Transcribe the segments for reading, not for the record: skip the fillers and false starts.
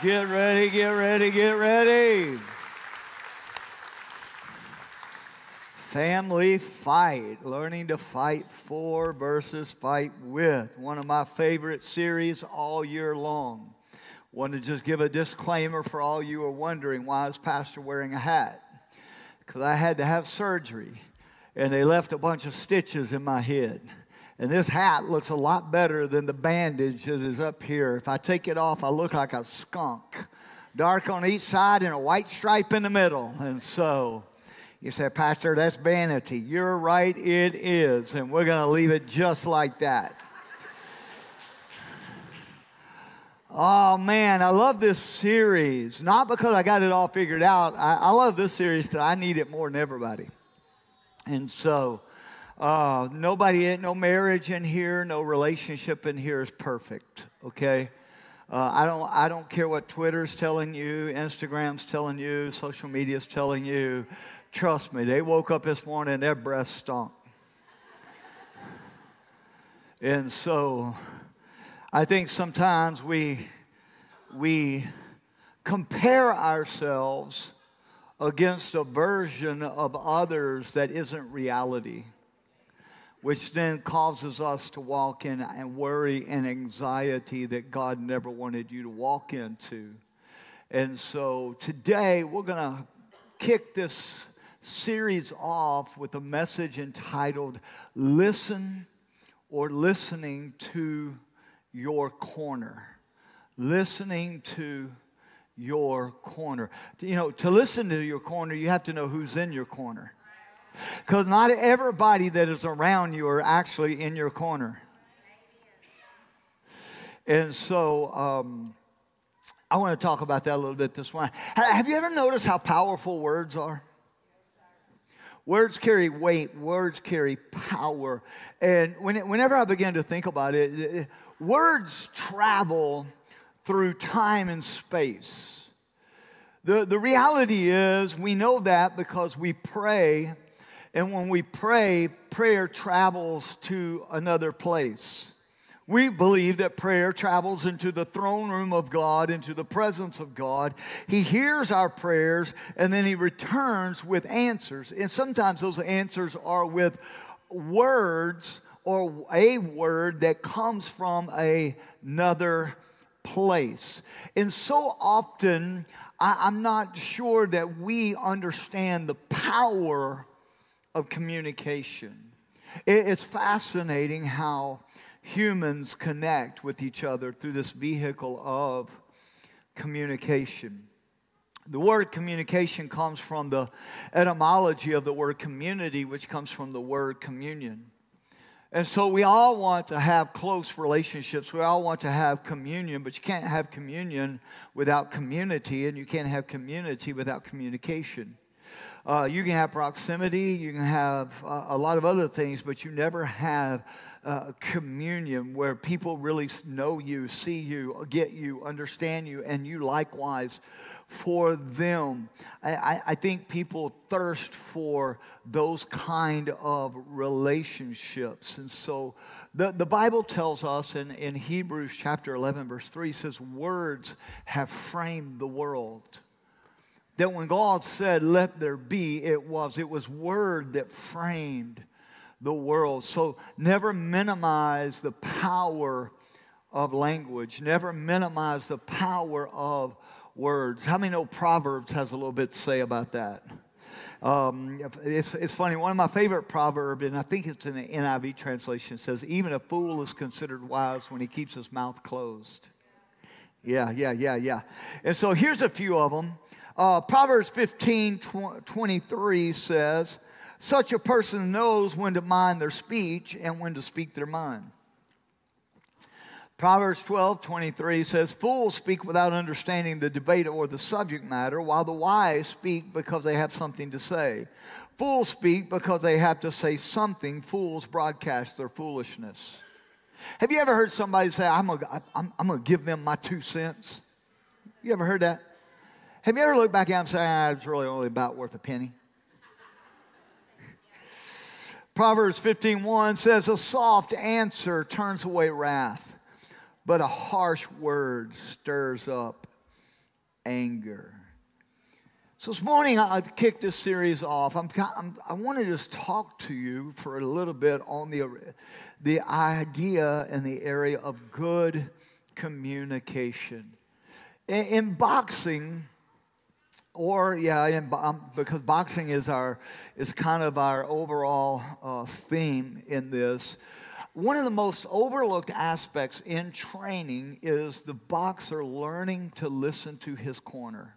Get ready, get ready, get ready. Family Fight, learning to fight for versus fight with. One of my favorite series all year long. Want to just give a disclaimer for all you who are wondering, why is Pastor wearing a hat? Because I had to have surgery, and they left a bunch of stitches in my head. And this hat looks a lot better than the bandage that is up here. If I take it off, I look like a skunk. Dark on each side and a white stripe in the middle. And so you say, Pastor, that's vanity. You're right, it is. And we're going to leave it just like that. Oh, man, I love this series. Not because I got it all figured out. I love this series because I need it more than everybody. And so no marriage in here, no relationship in here is perfect, okay? I don't care what Twitter's telling you, Instagram's telling you, social media's telling you. Trust me, they woke up this morning and their breath stunk. And so I think sometimes we compare ourselves against a version of others that isn't reality, which then causes us to walk in and worry and anxiety that God never wanted you to walk into. And so today we're going to kick this series off with a message entitled, Listen or Listening to Your Corner. Listening to your corner. You know, to listen to your corner, you have to know who's in your corner. Because not everybody that is around you are actually in your corner. And so I want to talk about that a little bit this morning. Have you ever noticed how powerful words are? Words carry weight. Words carry power. And whenever I begin to think about it, words travel through time and space. The reality is we know that because we pray. And when we pray, prayer travels to another place. We believe that prayer travels into the throne room of God, into the presence of God. He hears our prayers, and then He returns with answers. And sometimes those answers are with words or a word that comes from another place. And so often, I'm not sure that we understand the power of communication. It's fascinating how humans connect with each other through this vehicle of communication. The word communication comes from the etymology of the word community, which comes from the word communion. And so we all want to have close relationships. We all want to have communion, but you can't have communion without community, and you can't have community without communication. You can have proximity, you can have a lot of other things, but you never have communion where people really know you, see you, get you, understand you, and you likewise for them. I think people thirst for those kind of relationships. And so the Bible tells us in Hebrews chapter 11, verse 3, says, words have framed the world. That when God said, let there be, it was word that framed the world. So never minimize the power of language. Never minimize the power of words. How many know Proverbs has a little bit to say about that? It's funny. One of my favorite proverbs, and I think it's in the NIV translation, says, even a fool is considered wise when he keeps his mouth closed. Yeah. And so here's a few of them. Proverbs 15:23 says, such a person knows when to mind their speech and when to speak their mind. Proverbs 12:23 says, fools speak without understanding the debate or the subject matter, while the wise speak because they have something to say. Fools speak because they have to say something. Fools broadcast their foolishness. Have you ever heard somebody say, I'm gonna give them my 2 cents? You ever heard that? Have you ever looked back at them and said, it's really only about worth a penny? Proverbs 15:1 says, a soft answer turns away wrath, but a harsh word stirs up anger. So this morning, I'd kick this series off. I want to just talk to you for a little bit on the idea and the area of good communication. In boxing, because boxing is kind of our overall theme in this. One of the most overlooked aspects in training is the boxer learning to listen to his corner.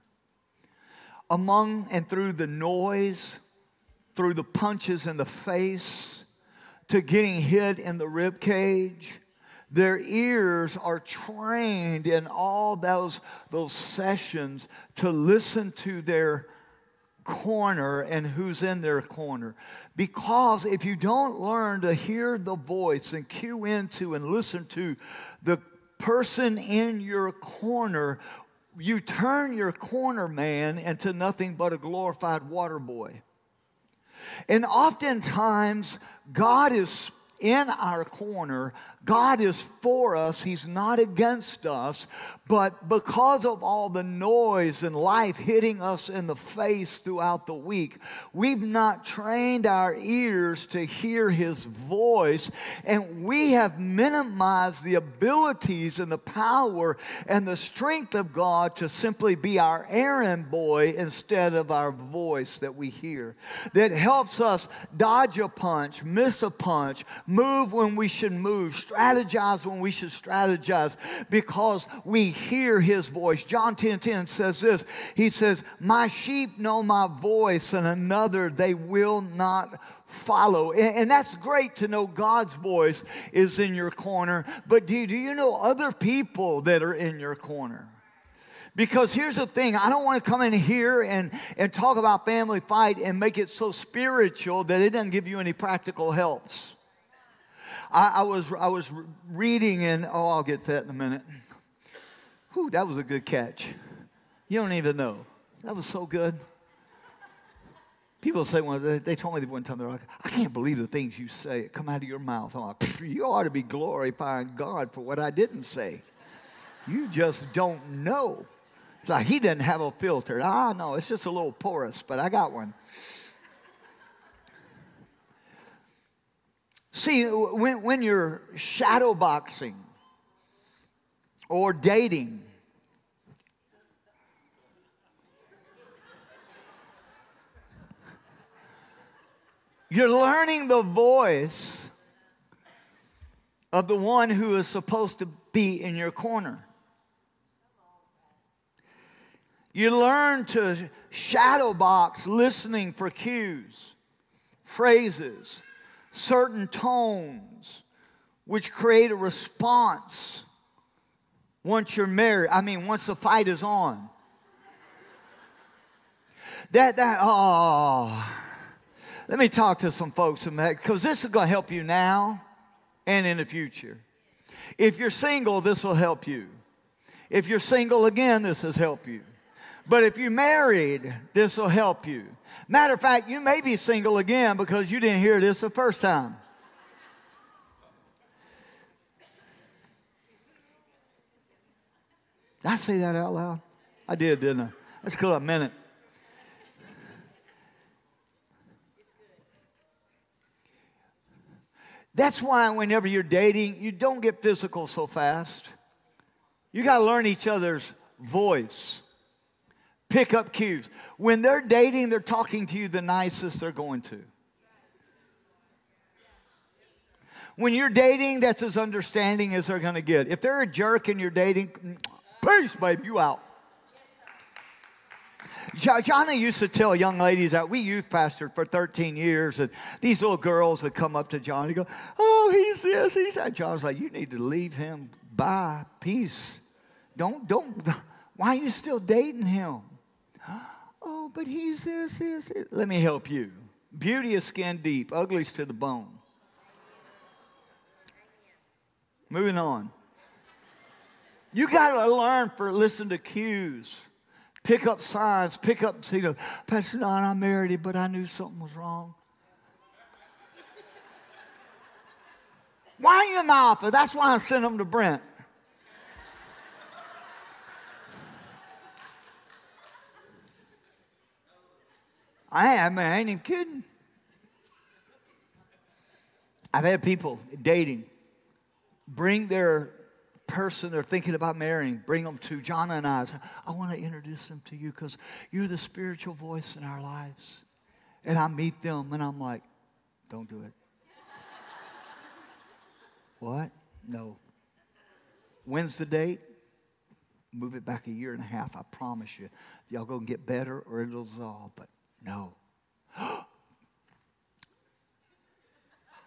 Among and through the noise, through the punches in the face, to getting hit in the rib cage, their ears are trained in all those sessions to listen to their corner and who's in their corner. Because if you don't learn to hear the voice and cue into and listen to the person in your corner, you turn your corner man into nothing but a glorified water boy. And oftentimes, God is in our corner. God is for us. He's not against us. But because of all the noise and life hitting us in the face throughout the week, we've not trained our ears to hear His voice. And we have minimized the abilities and the power and the strength of God to simply be our errand boy instead of our voice that we hear. That helps us dodge a punch, miss a punch, move when we should move, strategize when we should strategize, because we hear His voice. John 10:10 says this. He says, "My sheep know my voice, and another they will not follow." And that's great to know God's voice is in your corner. But do you know other people that are in your corner? Because here's the thing, I don't want to come in here and talk about family fight and make it so spiritual that it doesn't give you any practical helps. I was reading, and I'll get that in a minute. Whew, that was a good catch. You don't even know. That was so good. People say, they told me one time, they're like, "I can't believe the things you say come out of your mouth." I'm like, "You ought to be glorifying God for what I didn't say. You just don't know." It's like, "He didn't have a filter." No, it's just a little porous, but I got one. See, when you're shadow boxing or dating, you're learning the voice of the one who is supposed to be in your corner. You learn to shadow box listening for cues, phrases, certain tones, which create a response once you're married. Once the fight is on. Let me talk to some folks in that, because this is going to help you now and in the future. If you're single, this will help you. If you're single again, this has helped you. But if you're married, this will help you. Matter of fact, you may be single again because you didn't hear this the first time. Did I say that out loud? I did, didn't I? That's cool, I meant it. That's why whenever you're dating, you don't get physical so fast. You got to learn each other's voice. Pick up cues. When they're dating, they're talking to you the nicest they're going to. When you're dating, that's as understanding as they're going to get. If they're a jerk and you're dating, peace, baby, you out. Johnny used to tell young ladies that we youth pastored for 13 years, and these little girls would come up to Johnny and go, "Oh, he's this, he's that." John's like, "You need to leave him by. Peace. Don't. Why are you still dating him?" "Oh, but he's this. Let me help you. Beauty is skin deep, ugly's to the bone. Moving on. You got to learn listen to cues. Pick up signs. "Pastor Don, I married him, but I knew something was wrong." Why are you in my office? That's why I sent him to Brent. I ain't even kidding. I've had people dating bring their person they're thinking about marrying, bring them to John and I. I want to introduce them to you because you're the spiritual voice in our lives. And I meet them and I'm like, don't do it. What? No. When's the date? Move it back a year and a half. I promise you. Y'all going to get better or it'll dissolve. But no.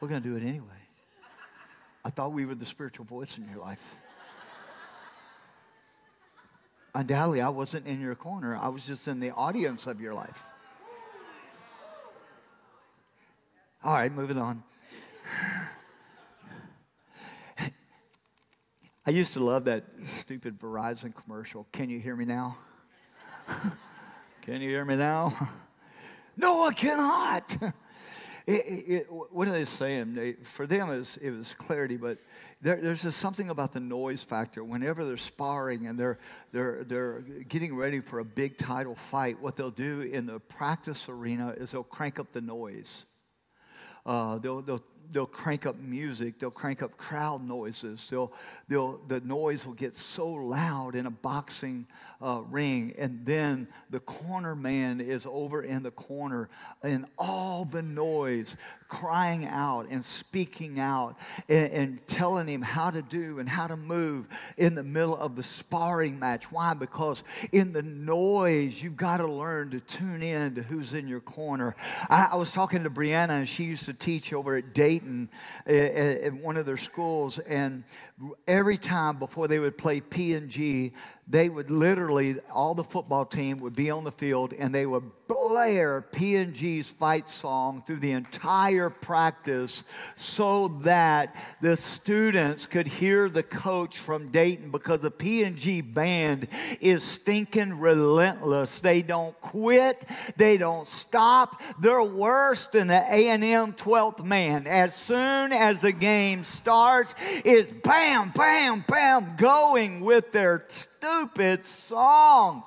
We're going to do it anyway. I thought we were the spiritual voice in your life. Undoubtedly, I wasn't in your corner. I was just in the audience of your life. All right, moving on. I used to love that stupid Verizon commercial. Can you hear me now? Can you hear me now? No, I cannot. What are they saying? For them, it was clarity, but there's just something about the noise factor. Whenever they're sparring and they're getting ready for a big title fight, what they'll do in the practice arena is they'll crank up the noise. They'll crank up music. They'll crank up crowd noises. The noise will get so loud in a boxing ring, and then the corner man is over in the corner, and all the noise crying out and speaking out and telling him how to do and how to move in the middle of the sparring match. Why? Because in the noise, you've got to learn to tune in to who's in your corner. I was talking to Brianna, and she used to teach over at Dayton at one of their schools, and every time before they would play P&G, they would literally, all the football team would be on the field, and they would blare P&G's fight song through the entire practice so that the students could hear the coach from Dayton, because the P&G band is stinking relentless. They don't quit. They don't stop. They're worse than the A&M 12th man. As soon as the game starts, it's bam, bam, bam, going with their stupid song.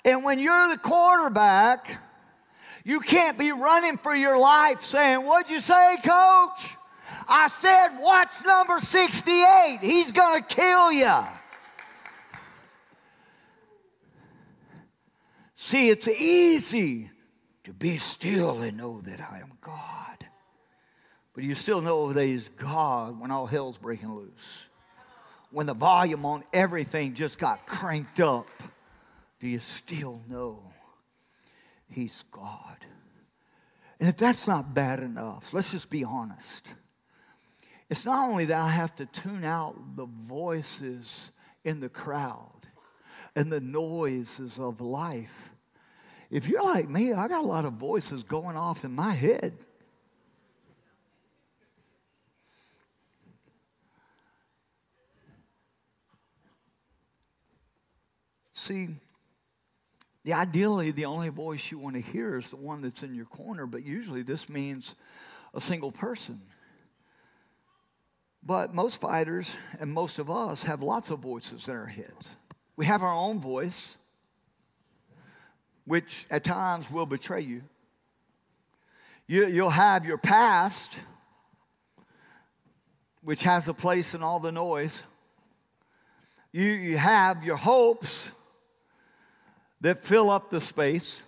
And when you're the quarterback, you can't be running for your life saying, "What'd you say, coach?" I said, "Watch number 68. He's going to kill you." See, it's easy to be still and know that I am God. But you still know that He's God when all hell's breaking loose. When the volume on everything just got cranked up, do you still know He's God? And if that's not bad enough, let's just be honest. It's not only that I have to tune out the voices in the crowd and the noises of life. If you're like me, I got a lot of voices going off in my head. See, ideally, the only voice you want to hear is the one that's in your corner, but usually this means a single person. But most fighters and most of us have lots of voices in our heads. We have our own voice, which at times will betray you. You'll have your past, which has a place in all the noise. You have your hopes that fill up the space.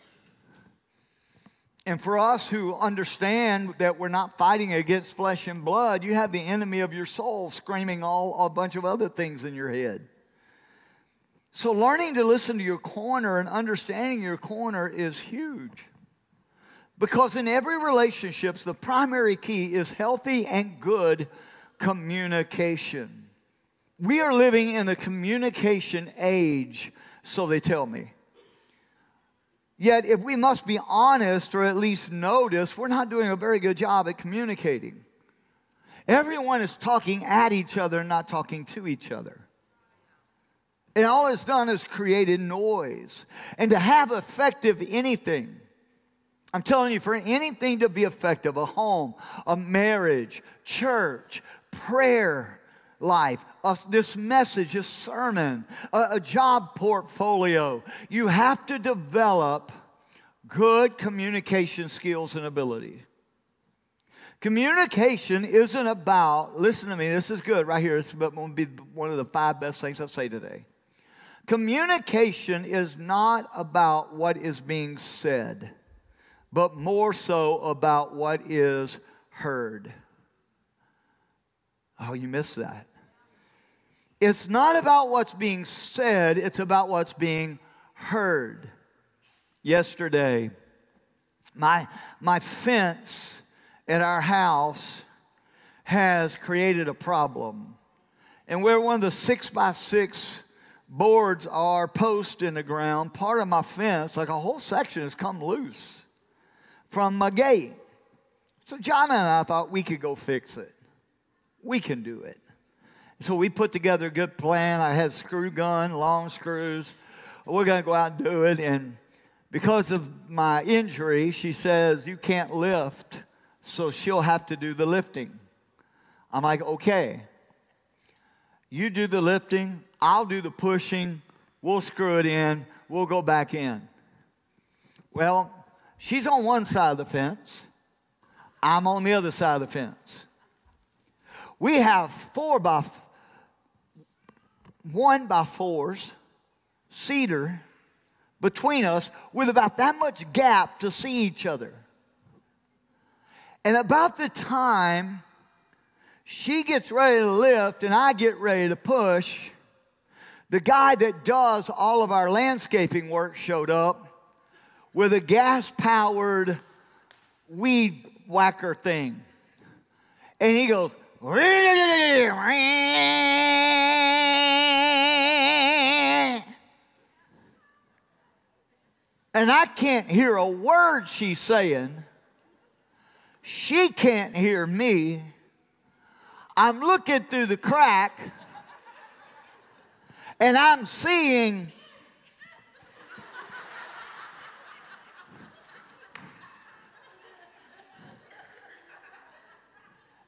And for us who understand that we're not fighting against flesh and blood, you have the enemy of your soul screaming a bunch of other things in your head. So learning to listen to your corner and understanding your corner is huge. Because in every relationship, the primary key is healthy and good communication. We are living in a communication age, so they tell me. Yet, if we must be honest or at least notice, we're not doing a very good job at communicating. Everyone is talking at each other, not talking to each other. And all it's done is created noise. And to have effective anything, I'm telling you, for anything to be effective, a home, a marriage, church, prayer, life, this message, this sermon, a job portfolio. You have to develop good communication skills and ability. Communication isn't about, listen to me, this is good right here. This is going to be one of the 5 best things I'll say today. Communication is not about what is being said, but more so about what is heard. Oh, you missed that. It's not about what's being said, it's about what's being heard. Yesterday, my fence at our house has created a problem. And where one of the 6x6 boards are posts in the ground, part of my fence, like a whole section, has come loose from my gate. So John and I thought we could go fix it. We can do it. So we put together a good plan. I had a screw gun, long screws. We're going to go out and do it. And because of my injury, she says, you can't lift, so she'll have to do the lifting. I'm like, okay. You do the lifting, I'll do the pushing, we'll screw it in, we'll go back in. Well, she's on one side of the fence. I'm on the other side of the fence. We have 1x4s, cedar, between us with about that much gap to see each other. And about the time she gets ready to lift and I get ready to push, the guy that does all of our landscaping work showed up with a gas-powered weed whacker thing. And he goes, and I can't hear a word she's saying. She can't hear me. I'm looking through the crack, and I'm seeing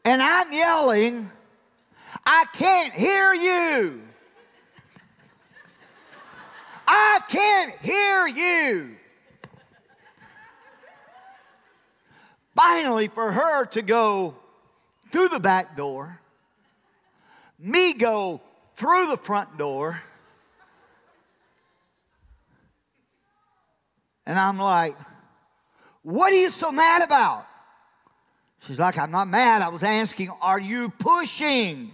and I'm yelling, I can't hear you. I can't hear you. Finally, for her to go through the back door, me go through the front door, and I'm like, what are you so mad about? She's like, I'm not mad. I was asking, are you pushing?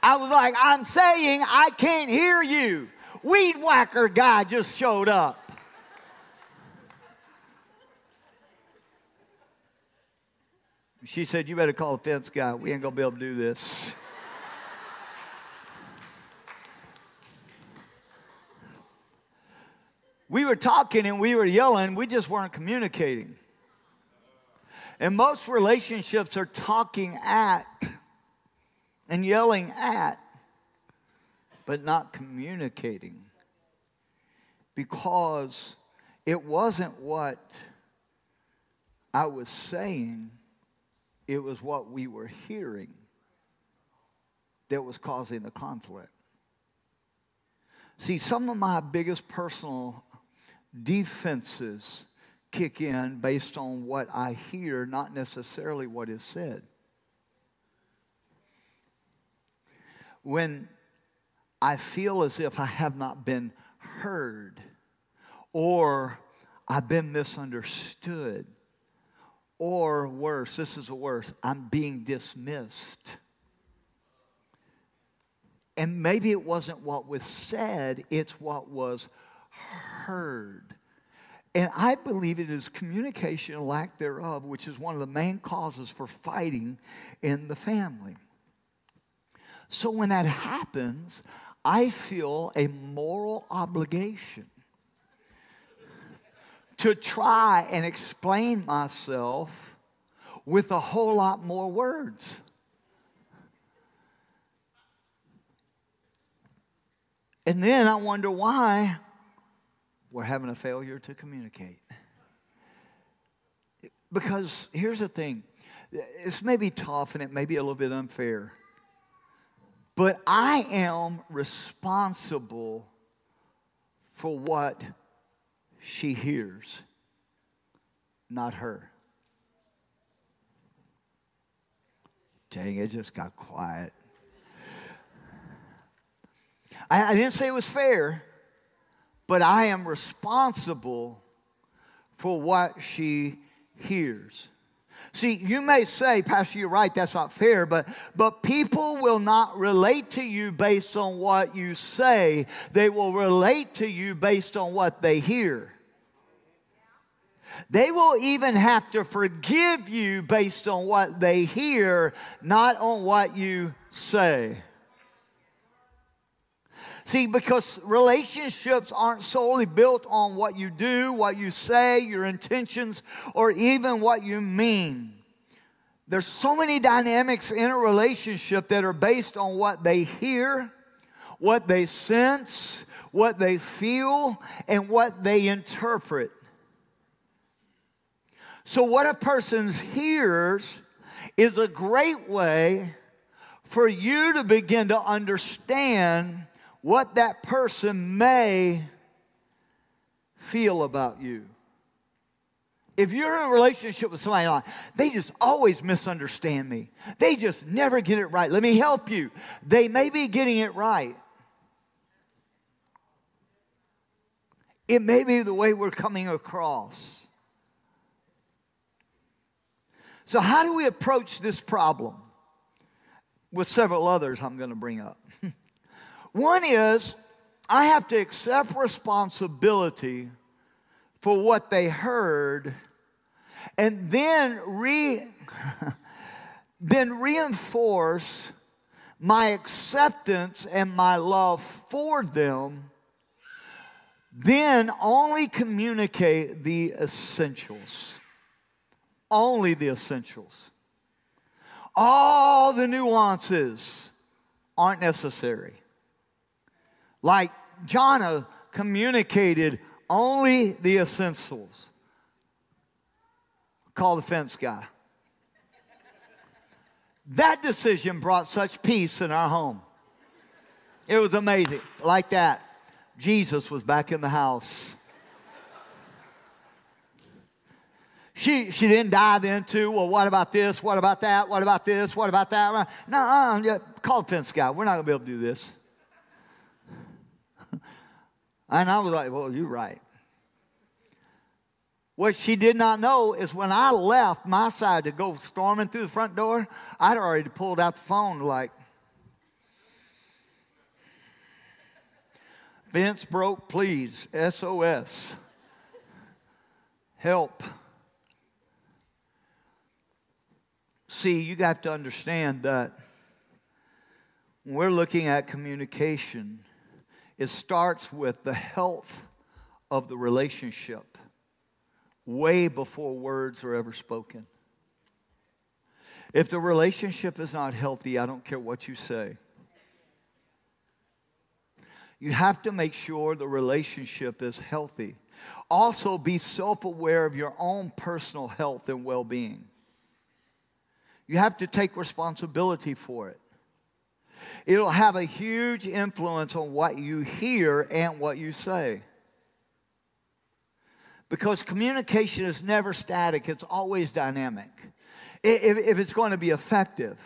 I was like, I'm saying I can't hear you. Weed whacker guy just showed up. She said, you better call the fence guy. We ain't going to be able to do this. We were talking and we were yelling. We just weren't communicating. And most relationships are talking at and yelling at, but not communicating. Because it wasn't what I was saying, it was what we were hearing that was causing the conflict. See, some of my biggest personal defenses kick in based on what I hear, not necessarily what is said. When I feel as if I have not been heard, or I've been misunderstood, or worse, this is the worst, I'm being dismissed. And maybe it wasn't what was said, it's what was heard. And I believe it is communication and lack thereof, which is one of the main causes for fighting in the family. So when that happens, I feel a moral obligation to try and explain myself with a whole lot more words. And then I wonder why we're having a failure to communicate. Because here's the thing. This may be tough and it may be a little bit unfair. but I am responsible for what she hears, not her. Dang, it just got quiet. I didn't say it was fair, but I am responsible for what she hears. See, you may say, Pastor, you're right, that's not fair, but people will not relate to you based on what you say. They will relate to you based on what they hear. They will even have to forgive you based on what they hear, not on what you say. See, because relationships aren't solely built on what you do, what you say, your intentions, or even what you mean. There's so many dynamics in a relationship that are based on what they hear, what they sense, what they feel, and what they interpret. So what a person hears is a great way for you to begin to understand what that person may feel about you. If you're in a relationship with somebody like, they just always misunderstand me. They just never get it right. Let me help you. They may be getting it right. It may be the way we're coming across. So how do we approach this problem? With several others I'm going to bring up. One is, I have to accept responsibility for what they heard and then reinforce my acceptance and my love for them. Then only communicate the essentials. Only the essentials. All the nuances aren't necessary. Like Jonah communicated only the essentials. Call the fence guy. That decision brought such peace in our home. It was amazing. Like that, Jesus was back in the house. She didn't dive into, well, what about this? What about that? What about this? What about that? No, call the fence guy. We're not going to be able to do this. And I was like, well, you're right. What she did not know is when I left my side to go storming through the front door, I'd already pulled out the phone like, fence broke, please, SOS. Help. See, you have to understand that when we're looking at communication, it starts with the health of the relationship way before words are ever spoken. If the relationship is not healthy, I don't care what you say. You have to make sure the relationship is healthy. Also, be self-aware of your own personal health and well-being. You have to take responsibility for it. It'll have a huge influence on what you hear and what you say. Because communication is never static, it's always dynamic. If it's going to be effective.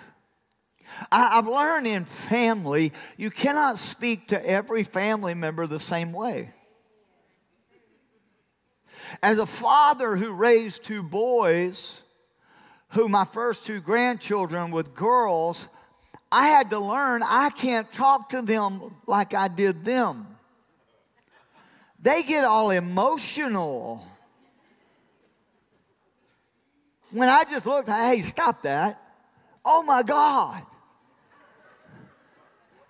I've learned in family, you cannot speak to every family member the same way. As a father who raised two boys, who my first two grandchildren with girls, I had to learn I can't talk to them like I did them. They get all emotional. When I just looked, hey, stop that. Oh my God.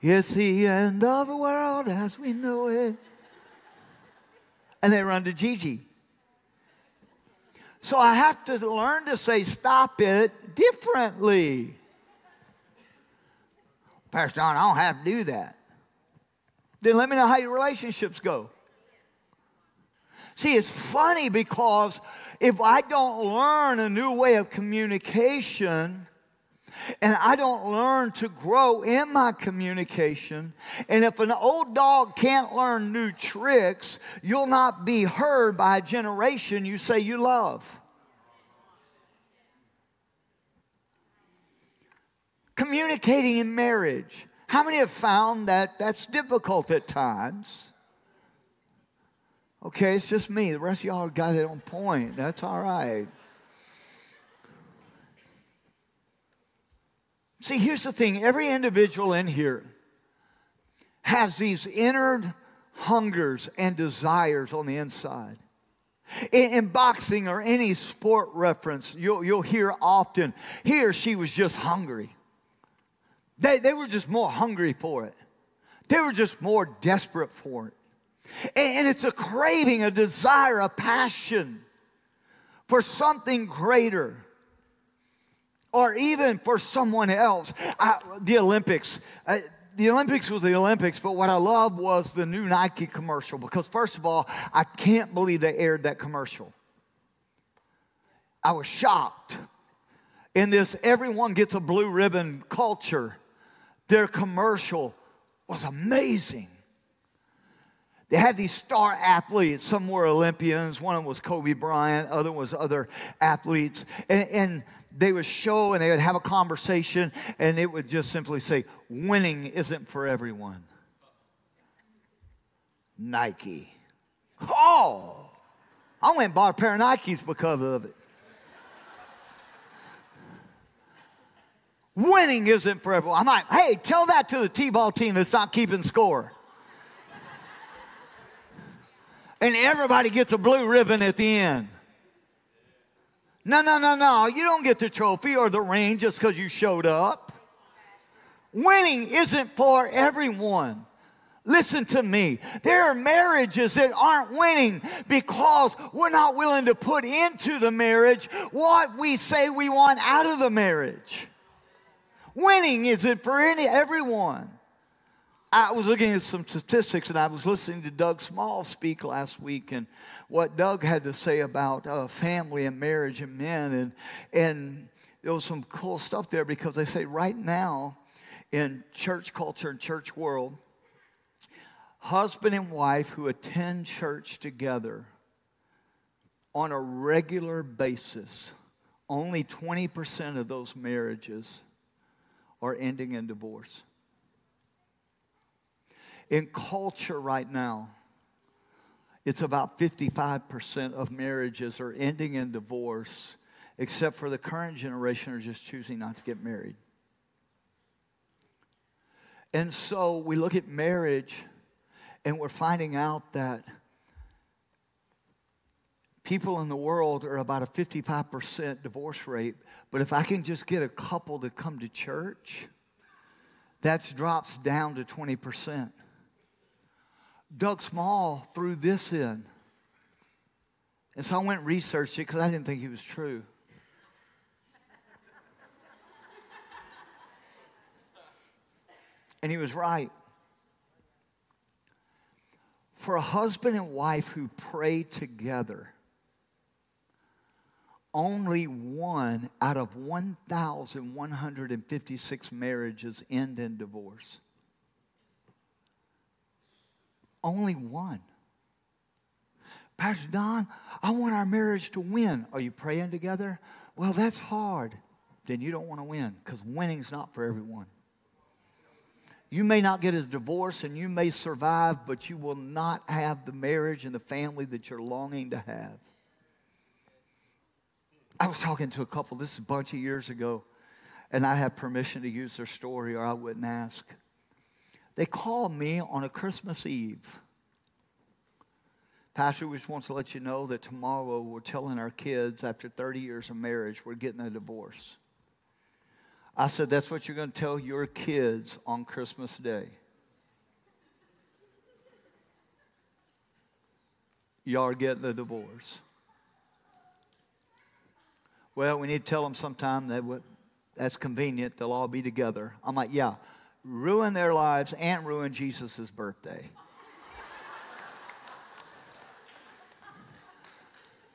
It's the end of the world as we know it. And they run to Gigi. So I have to learn to say stop it differently. Pastor John, I don't have to do that. Then let me know how your relationships go. See, it's funny because if I don't learn a new way of communication, and I don't learn to grow in my communication, and if an old dog can't learn new tricks, you'll not be heard by a generation you say you love. Communicating in marriage. How many have found that that's difficult at times? Okay, it's just me. The rest of y'all got it on point. That's all right. See, here's the thing. Every individual in here has these inner hungers and desires on the inside. In boxing or any sport reference, you'll hear often, he or she was just hungry. They were just more hungry for it. They were just more desperate for it. And it's a craving, a desire, a passion for something greater. Or even for someone else. The Olympics. The Olympics was the Olympics, but what I loved was the new Nike commercial. Because first of all, I can't believe they aired that commercial. I was shocked. In this everyone gets a blue ribbon culture, their commercial was amazing. They had these star athletes. Some were Olympians. One of them was Kobe Bryant. Other was other athletes. And they would show and they would have a conversation. And it would just simply say, winning isn't for everyone. Nike. Oh! I went and bought a pair of Nikes because of it. Winning isn't for everyone. I'm like, hey, tell that to the T-ball team that's not keeping score. And everybody gets a blue ribbon at the end. No. You don't get the trophy or the ring just because you showed up. Winning isn't for everyone. Listen to me. There are marriages that aren't winning because we're not willing to put into the marriage what we say we want out of the marriage. Winning isn't for everyone. I was looking at some statistics, and I was listening to Doug Small speak last week, and what Doug had to say about family and marriage and men, and there was some cool stuff there because they say right now in church culture and church world, husband and wife who attend church together on a regular basis, only 20% of those marriages are ending in divorce. In culture right now, it's about 55% of marriages are ending in divorce, except for the current generation are just choosing not to get married. And so we look at marriage, and we're finding out that people in the world are about a 55% divorce rate. But if I can just get a couple to come to church, that drops down to 20%. Doug Small threw this in. And so I went and researched it because I didn't think it was true. And he was right. For a husband and wife who pray together, only one out of 1,156 marriages end in divorce. Only one. Pastor Don, I want our marriage to win. Are you praying together? Well, that's hard. Then you don't want to win because winning's not for everyone. You may not get a divorce and you may survive, but you will not have the marriage and the family that you're longing to have. I was talking to a couple, this is a bunch of years ago, and I have permission to use their story or I wouldn't ask. They called me on a Christmas Eve. Pastor, we just want to let you know that tomorrow we're telling our kids after 30 years of marriage we're getting a divorce. I said, that's what you're going to tell your kids on Christmas Day. Y'all are getting a divorce. Well, we need to tell them sometime that that's convenient. They'll all be together. I'm like, yeah. Ruin their lives and ruin Jesus' birthday.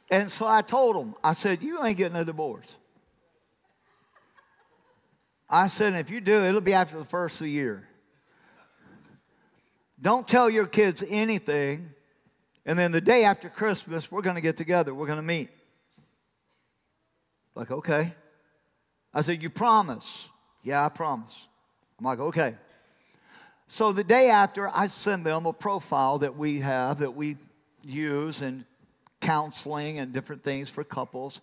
And so I told them, I said, you ain't getting a divorce. I said, if you do, it'll be after the first of the year. Don't tell your kids anything, and then the day after Christmas, we're going to get together. We're going to meet. Like, okay. I said, you promise? Yeah, I promise. I'm like, okay. So the day after, I send them a profile that we have, that we use in counseling and different things for couples.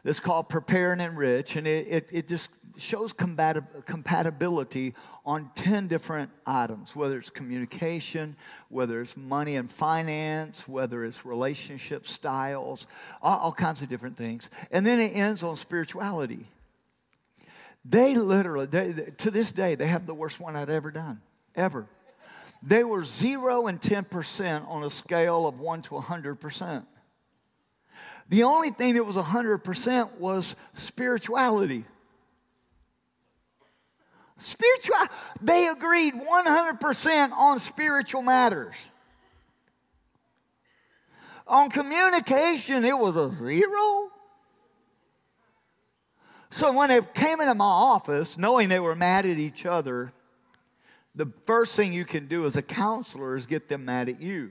It's called Prepare and Enrich, and it just shows compatibility on 10 different items, whether it's communication, whether it's money and finance, whether it's relationship styles, all kinds of different things. And then it ends on spirituality. They literally, to this day, they have the worst one I'd ever done, ever. They were 0 and 10% on a scale of 1 to 100%. The only thing that was 100% was spirituality. They agreed 100% on spiritual matters. On communication, it was a 0. So when they came into my office, knowing they were mad at each other, the first thing you can do as a counselor is get them mad at you.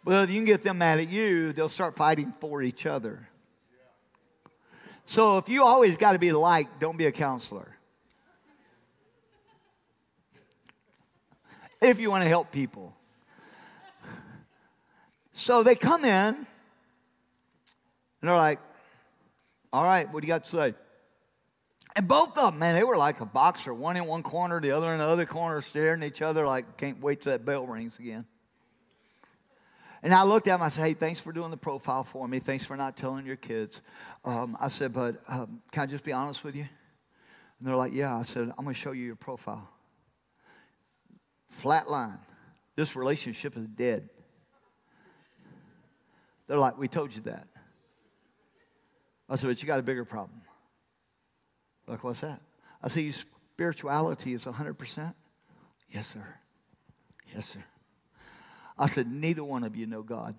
Well, if you can get them mad at you, they'll start fighting for each other. So if you always got to be liked, don't be a counselor. If you want to help people. So they come in, and they're like, all right, what do you got to say? And both of them, man, they were like a boxer. One in one corner, the other in the other corner, staring at each other like, can't wait till that bell rings again. And I looked at them, I said, hey, thanks for doing the profile for me. Thanks for not telling your kids. I said, but can I just be honest with you? And they're like, yeah. I said, I'm going to show you your profile. Flat line. This relationship is dead. They're like, we told you that. I said, but you got a bigger problem. Like, what's that? I said, your spirituality is 100%? Yes, sir. Yes, sir. I said, neither one of you know God.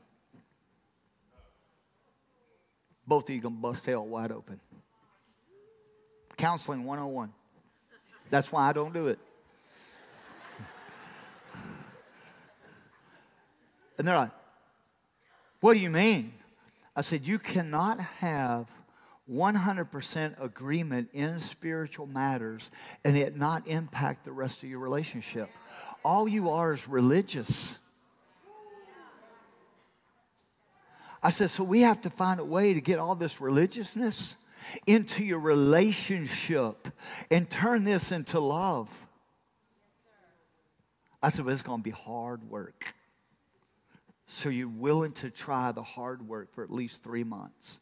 Both of you going to bust hell wide open. Counseling 101. That's why I don't do it. And they're like, what do you mean? I said, you cannot have 100% agreement in spiritual matters and it not impact the rest of your relationship. All you are is religious. I said, so we have to find a way to get all this religiousness into your relationship and turn this into love. I said, well, it's going to be hard work. So you're willing to try the hard work for at least 3 months?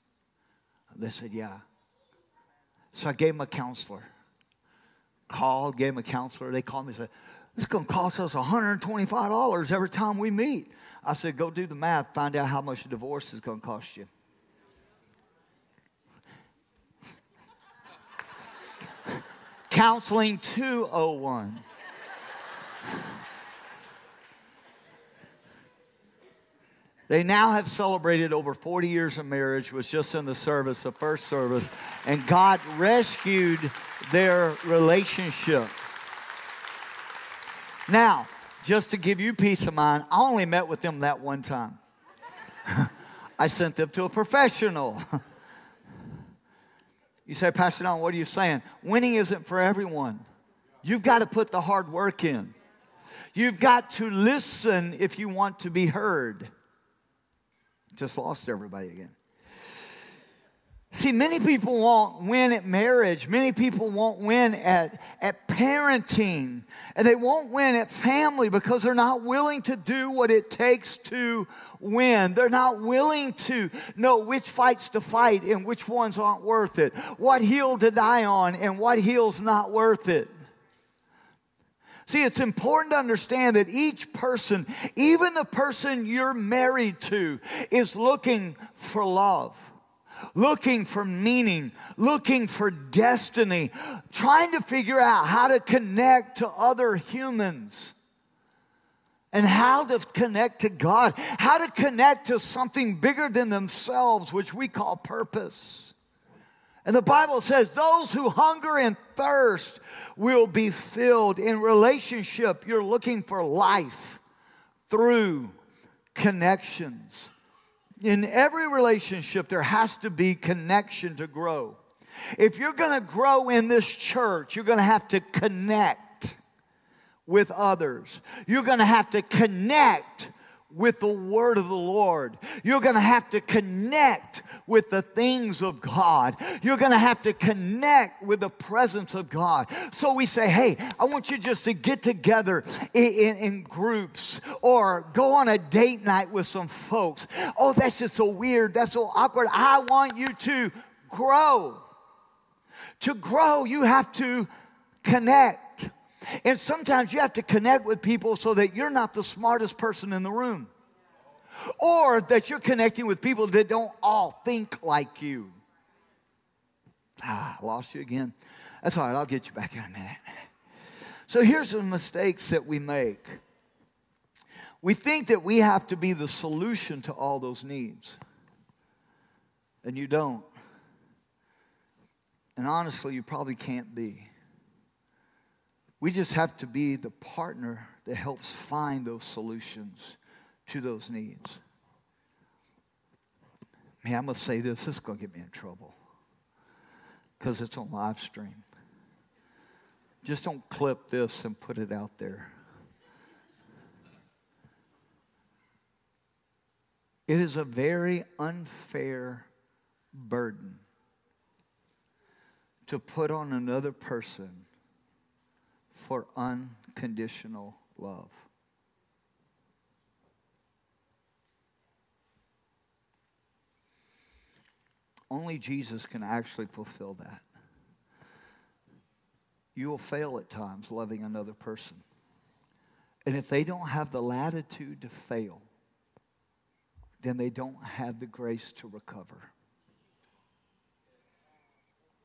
They said, yeah. So I gave them a counselor. Gave them a counselor. They called me and said, this is going to cost us $125 every time we meet. I said, go do the math, find out how much a divorce is going to cost you. Counseling 201. They now have celebrated over 40 years of marriage, was just in the service, the first service, and God rescued their relationship. Now, just to give you peace of mind, I only met with them that one time. I sent them to a professional. You say, Pastor Don, what are you saying? Winning isn't for everyone. You've got to put the hard work in. You've got to listen if you want to be heard. Just lost everybody again. See, many people won't win at marriage. Many people won't win at parenting. And they won't win at family because they're not willing to do what it takes to win. They're not willing to know which fights to fight and which ones aren't worth it. What hill to die on and what hill's not worth it. See, it's important to understand that each person, even the person you're married to, is looking for love. Looking for meaning, looking for destiny, trying to figure out how to connect to other humans and how to connect to God, how to connect to something bigger than themselves, which we call purpose. And the Bible says those who hunger and thirst will be filled. In relationship, you're looking for life through connections. In every relationship, there has to be connection to grow. If you're going to grow in this church, you're going to have to connect with others. You're going to have to connect with the word of the Lord. You're going to have to connect with the things of God. You're going to have to connect with the presence of God. So we say, hey, I want you just to get together in groups or go on a date night with some folks. Oh, that's just so weird. That's so awkward. I want you to grow. To grow, you have to connect. And sometimes you have to connect with people so that you're not the smartest person in the room. Or that you're connecting with people that don't all think like you. I lost you again. That's all right, I'll get you back in a minute. So here's the mistakes that we make. We think that we have to be the solution to all those needs. And you don't. And honestly, you probably can't be. We just have to be the partner that helps find those solutions to those needs. Man, I'm going to say this. This is going to get me in trouble because it's on live stream. Just don't clip this and put it out there. It is a very unfair burden to put on another person for unconditional love. Only Jesus can actually fulfill that. You will fail at times loving another person. And if they don't have the latitude to fail, then they don't have the grace to recover.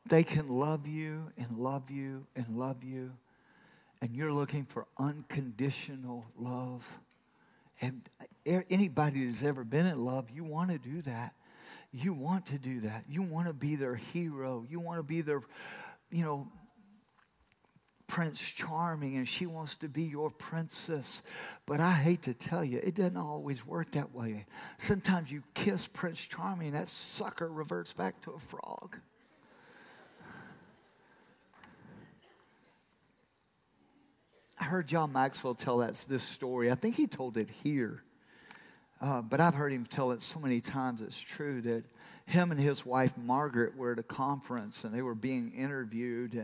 They can love you and love you and love you, and you're looking for unconditional love. And anybody who's ever been in love, you want to do that. You want to do that. You want to be their hero. You want to be their, Prince Charming, and she wants to be your princess. But I hate to tell you, it doesn't always work that way. Sometimes you kiss Prince Charming, and that sucker reverts back to a frog. I heard John Maxwell tell this story. I think he told it here. But I've heard him tell it so many times it's true that him and his wife Margaret were at a conference and they were being interviewed,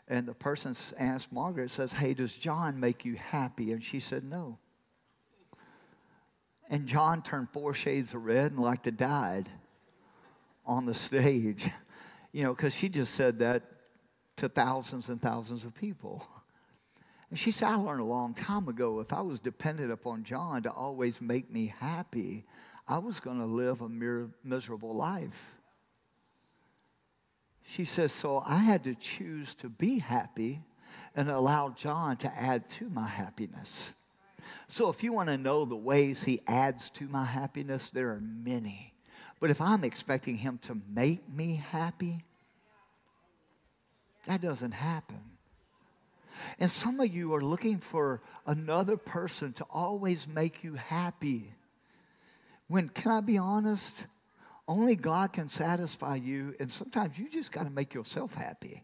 and the person asked Margaret, says, hey, does John make you happy? And she said, no. And John turned 4 shades of red and like to died on the stage, because she just said that to thousands and thousands of people. And she said, I learned a long time ago, if I was dependent upon John to always make me happy, I was going to live a miserable life. She says, so I had to choose to be happy and allow John to add to my happiness. So if you want to know the ways he adds to my happiness, there are many. But if I'm expecting him to make me happy, that doesn't happen. And some of you are looking for another person to always make you happy. When, can I be honest? Only God can satisfy you, and sometimes you just got to make yourself happy.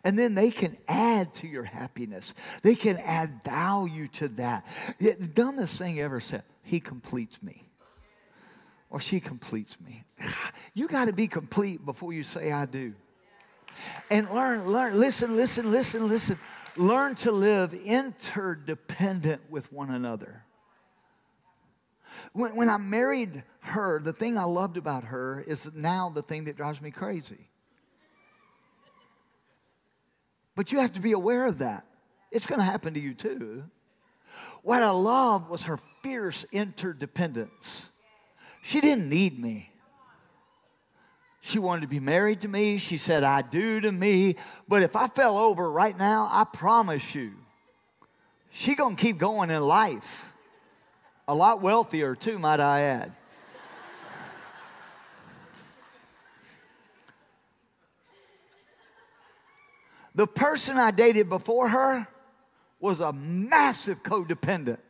And then they can add to your happiness. They can add value to that. The dumbest thing ever said, he completes me. Or she completes me. You got to be complete before you say I do. And listen. Learn to live interdependent with one another. When I married her, the thing I loved about her is now the thing that drives me crazy. But you have to be aware of that. It's going to happen to you too. What I loved was her fierce interdependence. She didn't need me. She wanted to be married to me. She said, I do to me. But if I fell over right now, I promise you, she's going to keep going in life. A lot wealthier too, might I add. The person I dated before her was a massive codependent.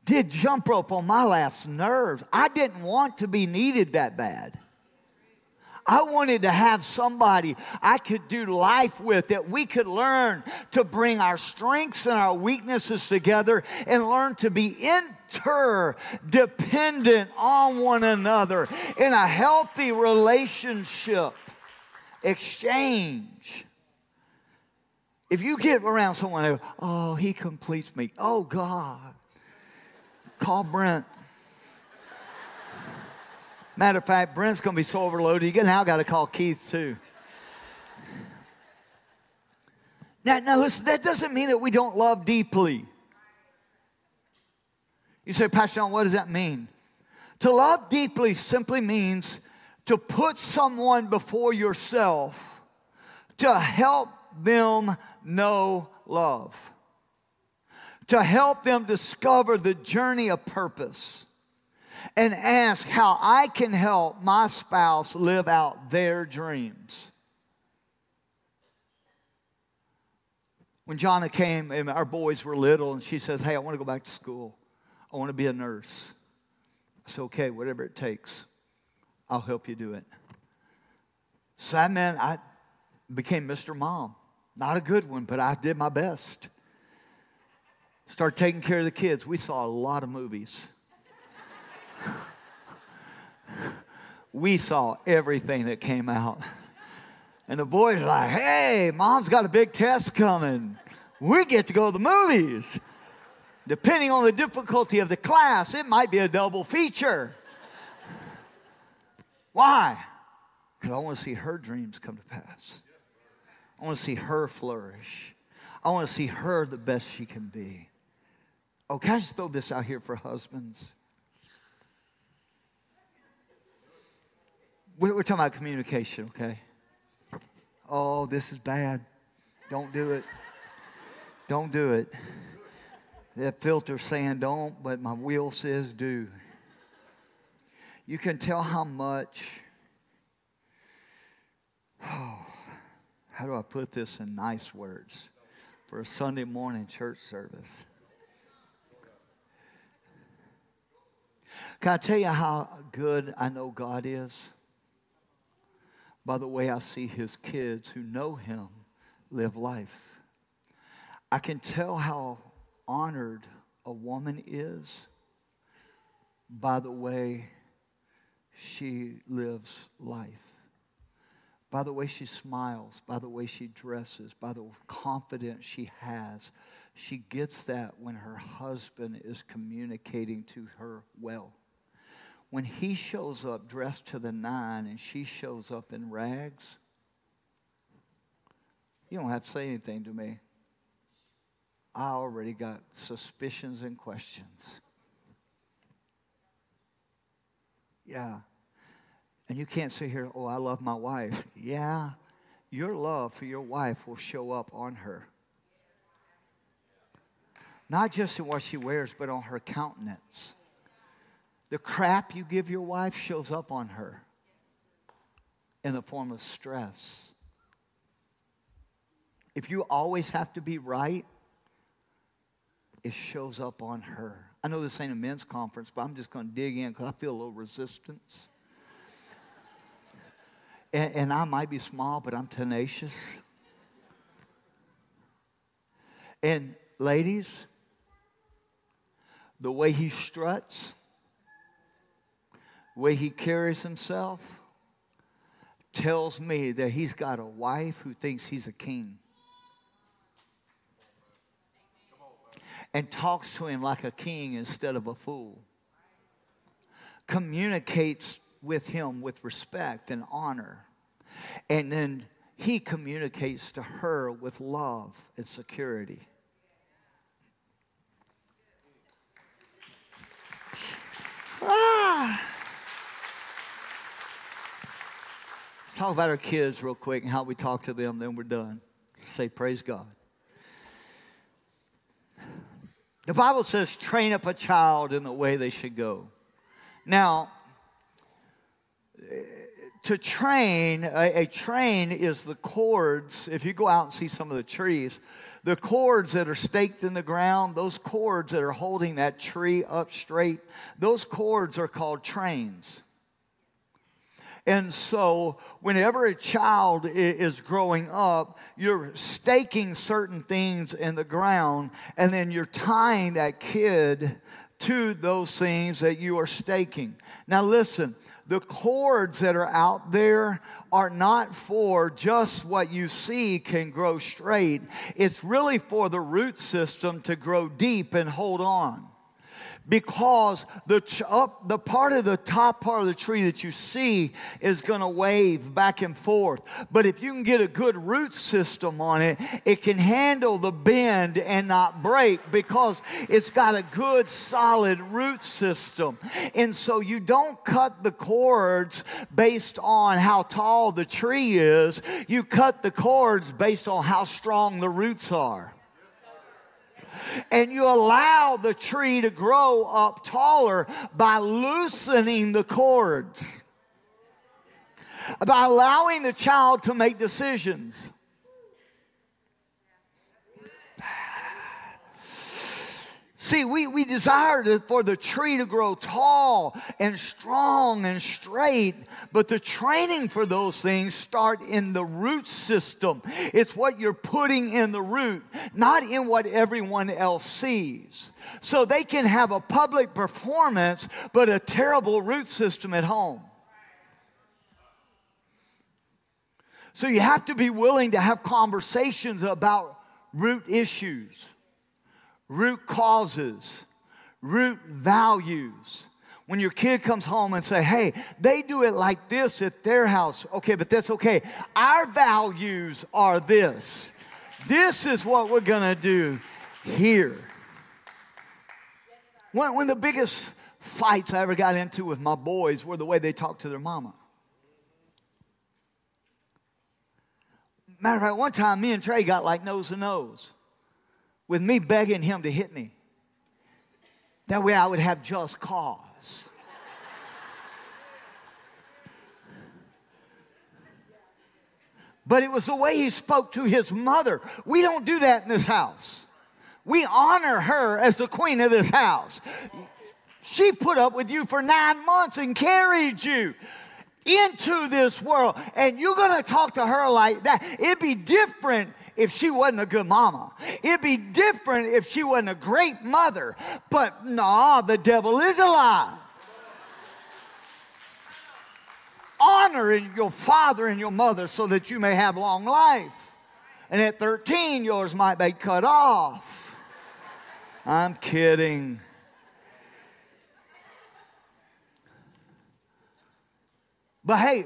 Did jump rope on my last nerves. I didn't want to be needed that bad. I wanted to have somebody I could do life with, that we could learn to bring our strengths and our weaknesses together and learn to be interdependent on one another in a healthy relationship exchange. If you get around someone who, oh, he completes me. Oh, God. Call Brent. Matter of fact, Brent's going to be so overloaded. You now got to call Keith too. Now listen, that doesn't mean that we don't love deeply. You say, Pastor John, what does that mean? To love deeply simply means to put someone before yourself to help them know love, to help them discover the journey of purpose, and ask how I can help my spouse live out their dreams. When Jonna came and our boys were little and she says, hey, I want to go back to school. I want to be a nurse. I said, okay, whatever it takes, I'll help you do it. So that meant I became Mr. Mom. Not a good one, but I did my best. Started taking care of the kids. We saw a lot of movies. We saw everything that came out. And the boys were like, hey, Mom's got a big test coming. We get to go to the movies. Depending on the difficulty of the class, it might be a double feature. Why? Because I want to see her dreams come to pass. I want to see her flourish. I want to see her the best she can be. Oh, can I just throw this out here for husbands? We're talking about communication, okay? Oh, this is bad. Don't do it. Don't do it. That filter's saying don't, but my wheel says do. You can tell how much, how do I put this in nice words for a Sunday morning church service? Can I tell you how good I know God is? By the way I see his kids who know him live life. I can tell how honored a woman is by the way she lives life, by the way she smiles, by the way she dresses, by the confidence she has. She gets that when her husband is communicating to her well. When he shows up dressed to the nine and she shows up in rags, you don't have to say anything to me. I already got suspicions and questions. Yeah. And you can't sit here, oh, I love my wife. Yeah. Your love for your wife will show up on her. Not just in what she wears, but on her countenance. The crap you give your wife shows up on her in the form of stress. If you always have to be right, it shows up on her. I know this ain't a men's conference, but I'm just going to dig in because I feel a little resistance. And I might be small, but I'm tenacious. And ladies, the way he struts, the way he carries himself, tells me that he's got a wife who thinks he's a king. And talks to him like a king instead of a fool. Communicates with him with respect and honor. And then he communicates to her with love and security. Talk about our kids real quick and how we talk to them, then we're done. Say praise God. The Bible says, train up a child in the way they should go. Now, to train, a train is the cords. If you go out and see some of the trees, the cords that are staked in the ground, those cords that are holding that tree up straight, those cords are called trains. And so whenever a child is growing up, you're staking certain things in the ground, and then you're tying that kid to those things that you are staking. Now listen, the cords that are out there are not for just what you see can grow straight. It's really for the root system to grow deep and hold on. Because the part of the top part of the tree that you see is going to wave back and forth. But if you can get a good root system on it, it can handle the bend and not break because it's got a good solid root system. And so you don't cut the cords based on how tall the tree is. You cut the cords based on how strong the roots are. And you allow the tree to grow up taller by loosening the cords, by allowing the child to make decisions. See, we desire for the tree to grow tall and strong and straight, but the training for those things start in the root system. It's what you're putting in the root, not in what everyone else sees. So they can have a public performance, but a terrible root system at home. So you have to be willing to have conversations about root issues, root causes, root values. When your kid comes home and say, hey, they do it like this at their house. Okay, but that's okay. Our values are this. This is what we're going to do here. One of the biggest fights I ever got into with my boys were the way they talked to their mama. Matter of fact, one time me and Trey got like nose to nose, with me begging him to hit me. That way I would have just cause. But it was the way he spoke to his mother. We don't do that in this house. We honor her as the queen of this house. She put up with you for 9 months and carried you into this world. And you're going to talk to her like that. It'd be different if she wasn't a good mama. It'd be different if she wasn't a great mother. But no, the devil is a lie. Honor your father and your mother so that you may have long life. And at 13, yours might be cut off. I'm kidding. But hey,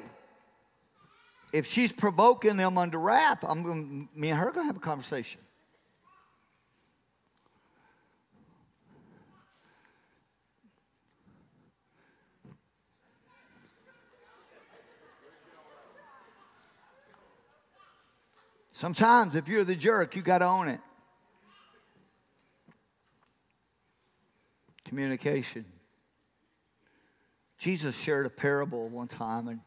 if she's provoking them under wrath, me and her are going to have a conversation. Sometimes if you're the jerk, you got to own it. Communication. Jesus shared a parable one time, and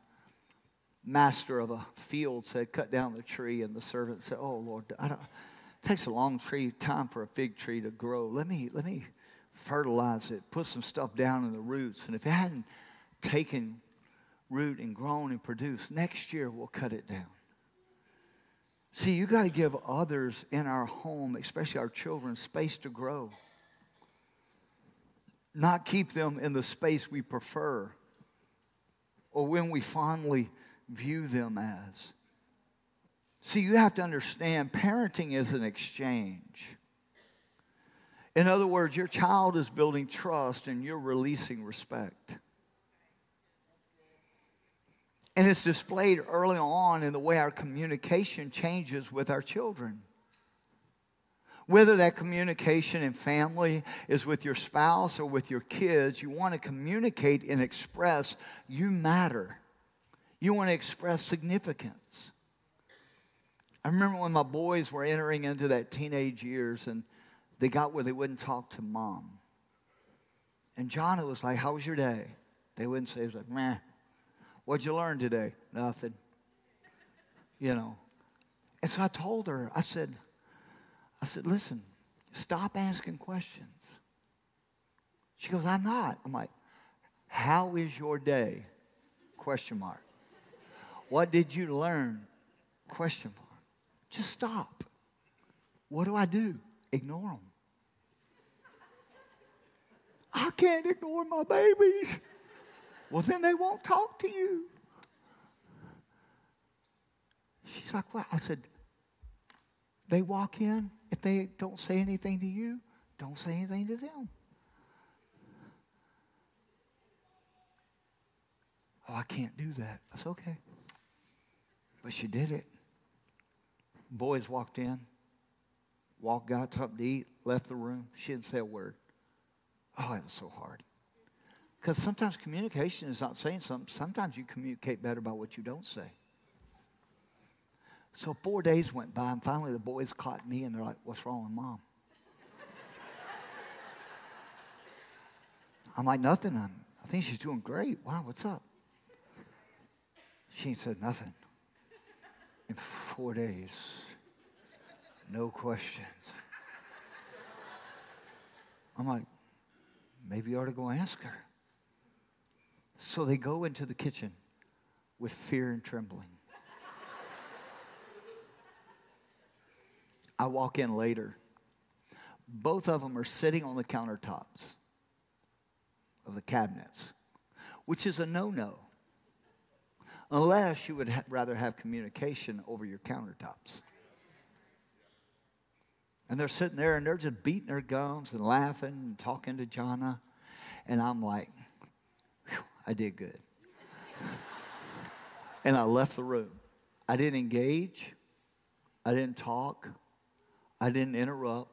master of a field said, cut down the tree, and the servant said, oh Lord, it takes a long time for a fig tree to grow. Let me fertilize it, put some stuff down in the roots, and if it hadn't taken root and grown and produced, next year we'll cut it down. See, you got to give others in our home, especially our children, space to grow. Not keep them in the space we prefer or when we fondly view them as. See, you have to understand parenting is an exchange. In other words, your child is building trust and you're releasing respect. And it's displayed early on in the way our communication changes with our children. Whether that communication in family is with your spouse or with your kids, you want to communicate and express you matter. You want to express significance. I remember when my boys were entering into that teenage years and they got where they wouldn't talk to mom. And John was like, how was your day? They wouldn't say, it was like, meh. What'd you learn today? Nothing. You know. And so I told her, I said, listen, stop asking questions. She goes, I'm not. I'm like, how is your day? Question mark. What did you learn? Question mark. Just stop. What do? Ignore them. I can't ignore my babies. Well, then they won't talk to you. She's like, what? I said, they walk in. If they don't say anything to you, don't say anything to them. Oh, I can't do that. That's okay. But she did it. Boys walked in, got something to eat, left the room. She didn't say a word. Oh, it was so hard. Because sometimes communication is not saying something. Sometimes you communicate better by what you don't say. So 4 days went by, and finally the boys caught me, and they're like, what's wrong with Mom? I'm like, nothing. I think she's doing great. Wow, what's up? She ain't said nothing. In 4 days, no questions. I'm like, maybe you ought to go ask her. So they go into the kitchen with fear and trembling. I walk in later. Both of them are sitting on the countertops of the cabinets, which is a no-no, unless you would rather have communication over your countertops. And they're sitting there, and they're just beating their gums and laughing and talking to Jana. And I'm like, I did good. And I left the room. I didn't engage. I didn't talk. I didn't interrupt,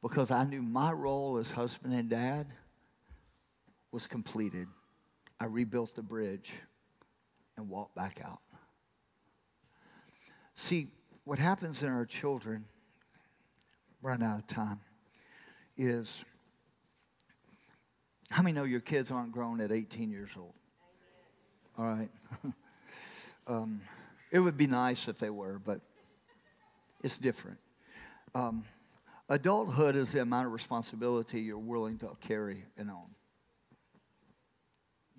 because I knew my role as husband and dad was completed. I rebuilt the bridge and walked back out. See, what happens in our children, run out of time, is, how many know your kids aren't grown at 18 years old? All right. It would be nice if they were, but it's different. Adulthood is the amount of responsibility you're willing to carry and own.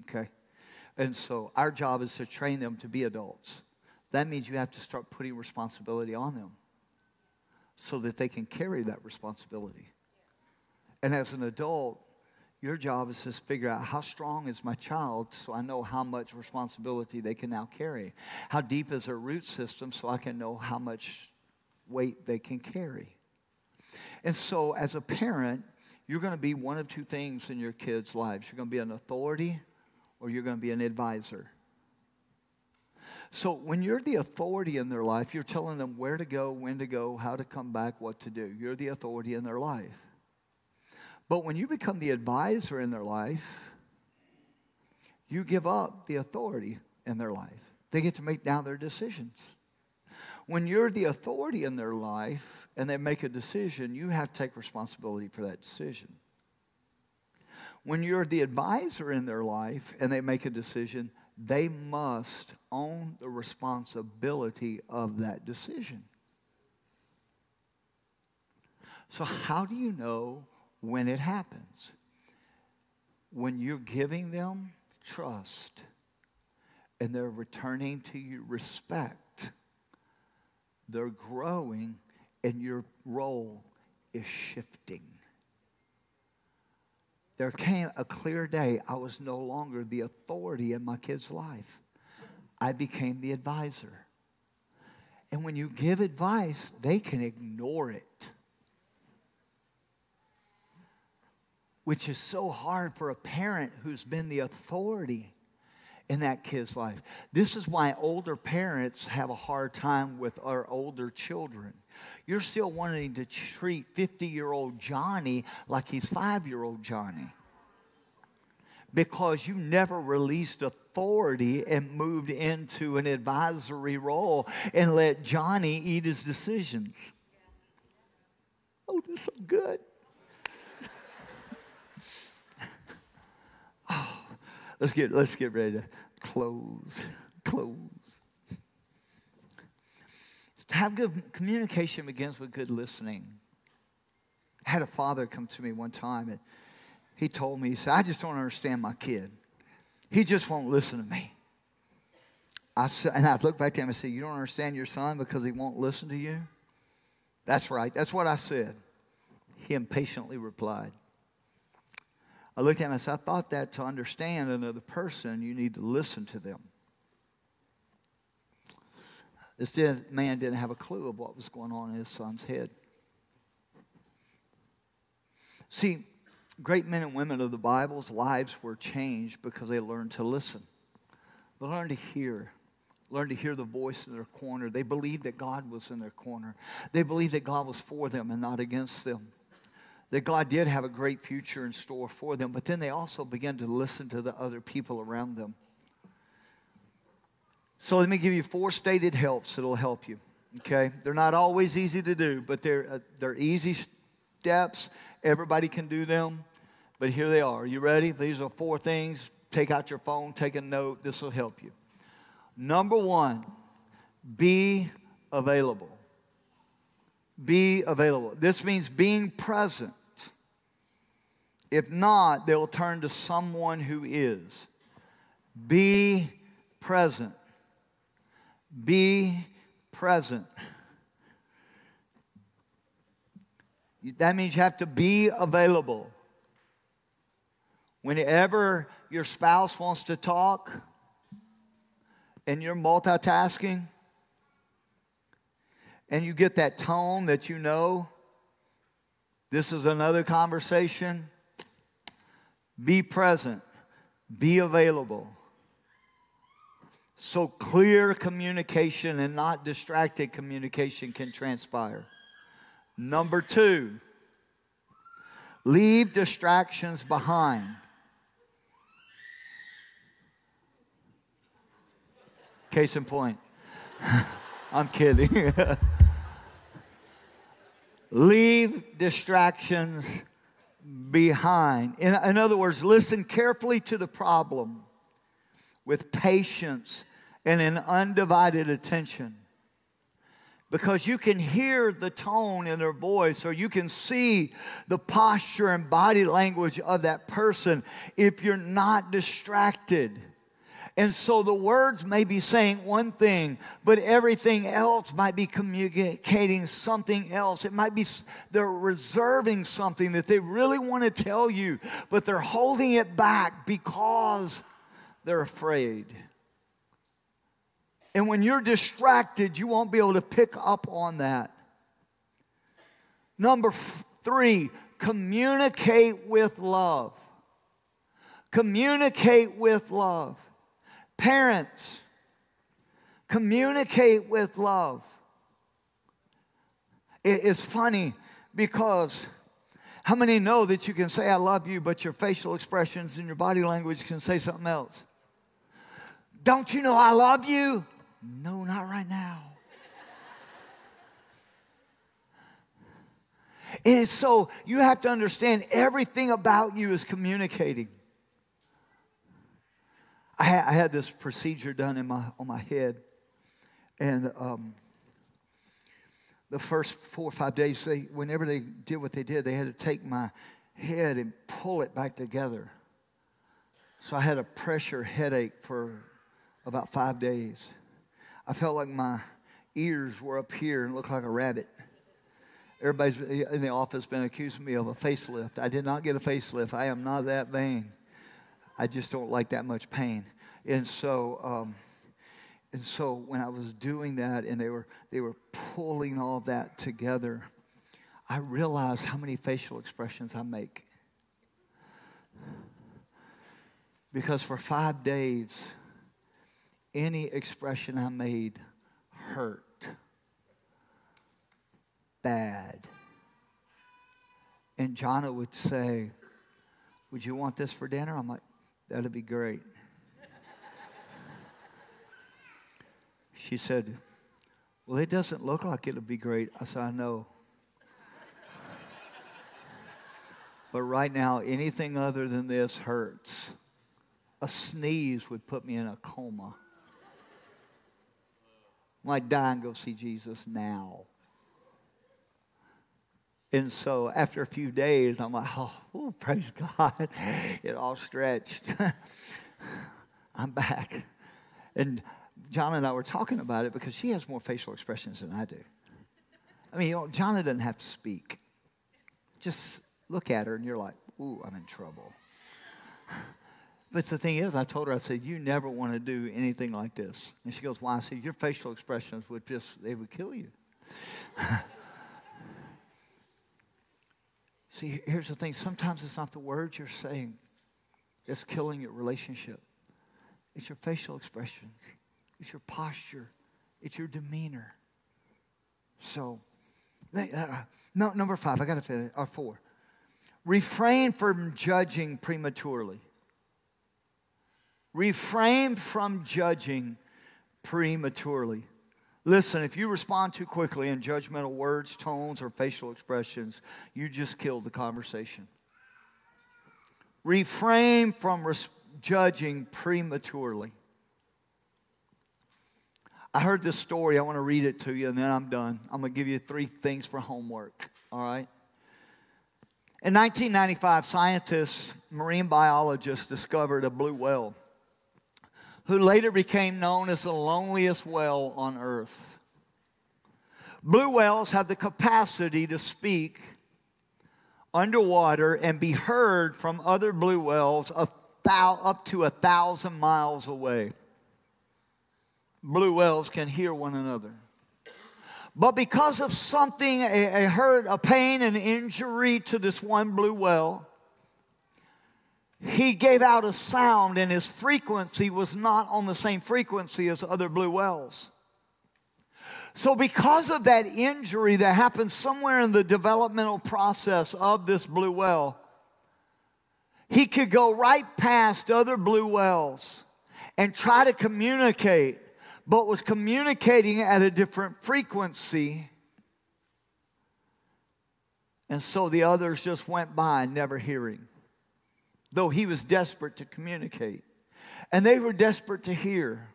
Okay? And so our job is to train them to be adults. That means you have to start putting responsibility on them so that they can carry that responsibility. And as an adult, your job is to figure out, how strong is my child so I know how much responsibility they can now carry. How deep is their root system so I can know how much weight they can carry. And so as a parent, you're going to be one of two things in your kids' lives. You're going to be an authority, or you're going to be an advisor. So when you're the authority in their life, you're telling them where to go, when to go, how to come back, what to do. You're the authority in their life. But when you become the advisor in their life, you give up the authority in their life. They get to make now their decisions. When you're the authority in their life and they make a decision, you have to take responsibility for that decision. When you're the advisor in their life and they make a decision, they must own the responsibility of that decision. So how do you know when it happens? When you're giving them trust and they're returning to you respect, they're growing and your role is shifting. There came a clear day I was no longer the authority in my kid's life. I became the advisor. And when you give advice, they can ignore it, which is so hard for a parent who's been the authority in that kid's life. This is why older parents have a hard time with our older children. You're still wanting to treat 50-year-old Johnny like he's 5-year-old Johnny, because you never released authority and moved into an advisory role and let Johnny eat his decisions. Oh, this is so good. Oh, let's get ready to close. To have good communication begins with good listening. I had a father come to me one time, and he told me, he said, I just don't understand my kid. He just won't listen to me. I looked back at him and said, you don't understand your son because he won't listen to you? That's right. That's what I said. He impatiently replied. I looked at him and said, I thought that to understand another person, you need to listen to them. This man didn't have a clue of what was going on in his son's head. See, great men and women of the Bible's lives were changed because they learned to listen. They learned to hear the voice in their corner. They believed that God was in their corner. They believed that God was for them and not against them. That God did have a great future in store for them, but then they also began to listen to the other people around them. So let me give you 4 stated helps that will help you, okay? They're not always easy to do, but they're easy steps. Everybody can do them, but here they are. Are you ready? These are 4 things. Take out your phone, take a note. This will help you. Number 1, be available. Be available. This means being present. If not, they'll turn to someone who is. Be present. Be present. That means you have to be available. Whenever your spouse wants to talk and you're multitasking and you get that tone that you know this is another conversation, be present. Be available. So clear communication and not distracted communication can transpire. Number 2, leave distractions behind. Case in point. I'm kidding. Leave distractions behind. In other words, listen carefully to the problem with patience and an undivided attention. Because you can hear the tone in their voice, or you can see the posture and body language of that person if you're not distracted. And so the words may be saying one thing, but everything else might be communicating something else. It might be they're reserving something that they really want to tell you, but they're holding it back because they're afraid. And when you're distracted, you won't be able to pick up on that. Number 3, communicate with love. Communicate with love. Parents, communicate with love. It's funny because how many know that you can say I love you, but your facial expressions and your body language can say something else? Don't you know I love you? No, not right now. And so you have to understand everything about you is communicating. I had this procedure done on my head, and the first 4 or 5 days, whenever they did what they did, they had to take my head and pull it back together. So I had a pressure headache for about 5 days. I felt like my ears were up here and looked like a rabbit. Everybody's in the office been accusing me of a facelift. I did not get a facelift. I am not that vain. I just don't like that much pain. And so when I was doing that and they were pulling all that together, I realized how many facial expressions I make. Because for 5 days, any expression I made hurt bad. And Jonna would say, would you want this for dinner? I'm like, that'd be great. She said, well, it doesn't look like it'll be great. I said, I know. But right now, anything other than this hurts. a sneeze would put me in a coma. I'm like, die and go see Jesus now. And so after a few days, I'm like, oh, praise God. It all stretched. I'm back. And John and I were talking about it because she has more facial expressions than I do. I mean, John doesn't have to speak. Just look at her and you're like, ooh, I'm in trouble. But the thing is, I told her, I said, you never want to do anything like this. And she goes, why? I said, your facial expressions they would kill you. See, here's the thing. Sometimes it's not the words you're saying that's killing your relationship. It's your facial expressions. It's your posture. It's your demeanor. So, number 5, I got to finish, or 4. Refrain from judging prematurely. Refrain from judging prematurely. Listen, if you respond too quickly in judgmental words, tones, or facial expressions, you just killed the conversation. Refrain from judging prematurely. I heard this story. I want to read it to you, and then I'm done. I'm going to give you 3 things for homework, all right? In 1995, scientists, marine biologists discovered a blue whale who later became known as the loneliest whale on Earth. Blue whales have the capacity to speak underwater and be heard from other blue whales up to 1,000 miles away. Blue whales can hear one another. But because of something, a hurt, a pain, an injury to this one blue whale, he gave out a sound, and his frequency was not on the same frequency as other blue whales. So because of that injury that happened somewhere in the developmental process of this blue whale, he could go right past other blue whales and try to communicate, but was communicating at a different frequency. And so the others just went by, never hearing, though he was desperate to communicate. And they were desperate to hear,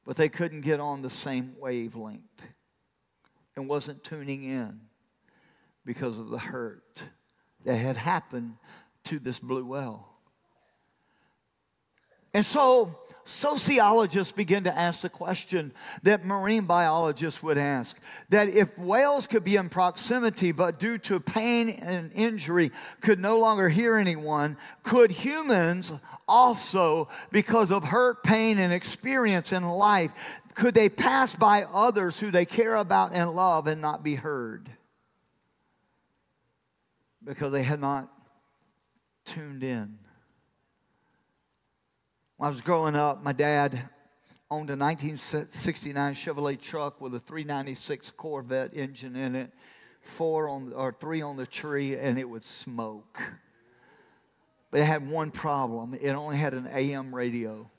but they couldn't get on the same wavelength and wasn't tuning in because of the hurt that had happened to this blue whale. And so sociologists begin to ask the question that marine biologists would ask, that if whales could be in proximity but due to pain and injury could no longer hear anyone, could humans also, because of hurt, pain, and experience in life, could they pass by others who they care about and love and not be heard? Because they had not tuned in. When I was growing up, my dad owned a 1969 Chevrolet truck with a 396 Corvette engine in it, 3 on the tree, and it would smoke. But it had one problem. It only had an AM radio.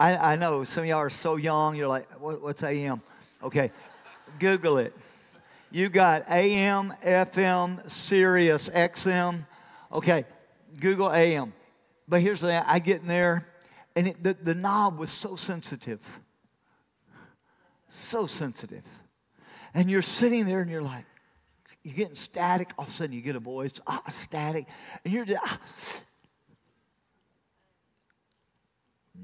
I know some of y'all are so young, you're like, what's AM? Okay, Google it. You got AM, FM, Sirius, XM. Okay, Google AM. But here's the thing, I get in there, and the knob was so sensitive. So sensitive. And you're sitting there, and you're like, you're getting static. All of a sudden, you get a voice, static. And you're just,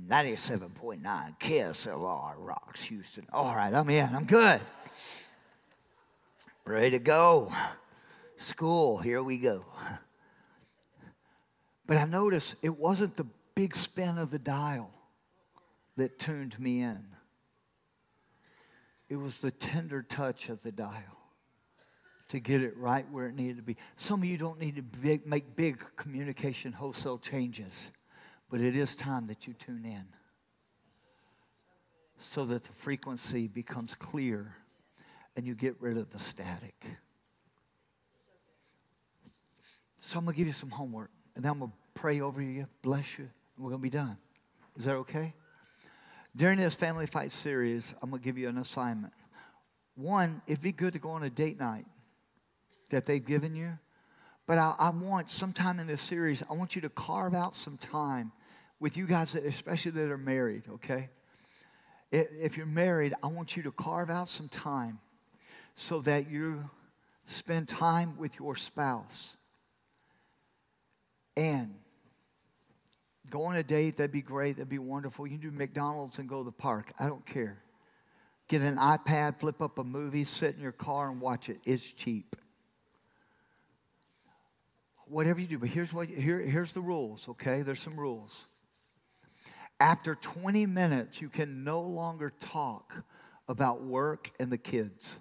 97.9 KSLR Rocks, Houston. All right, I'm in. I'm good. Ready to go. School, here we go. But I noticed it wasn't the big spin of the dial that tuned me in. It was the tender touch of the dial to get it right where it needed to be. Some of you don't need to make big communication wholesale changes, but it is time that you tune in so that the frequency becomes clear and you get rid of the static. So I'm going to give you some homework. And then I'm going to pray over you, bless you, and we're going to be done. Is that okay? During this Family Fight series, I'm going to give you an assignment. One, it'd be good to go on a date night that they've given you, But I want sometime in this series, I want you to carve out some time with you guys, especially that are married, okay? If you're married, I want you to carve out some time so that you spend time with your spouse. And go on a date, that'd be great, that'd be wonderful. You can do McDonald's and go to the park. I don't care. Get an iPad, flip up a movie, sit in your car and watch it. It's cheap. Whatever you do, but here's the rules, okay? There's some rules. After 20 minutes, you can no longer talk about work and the kids.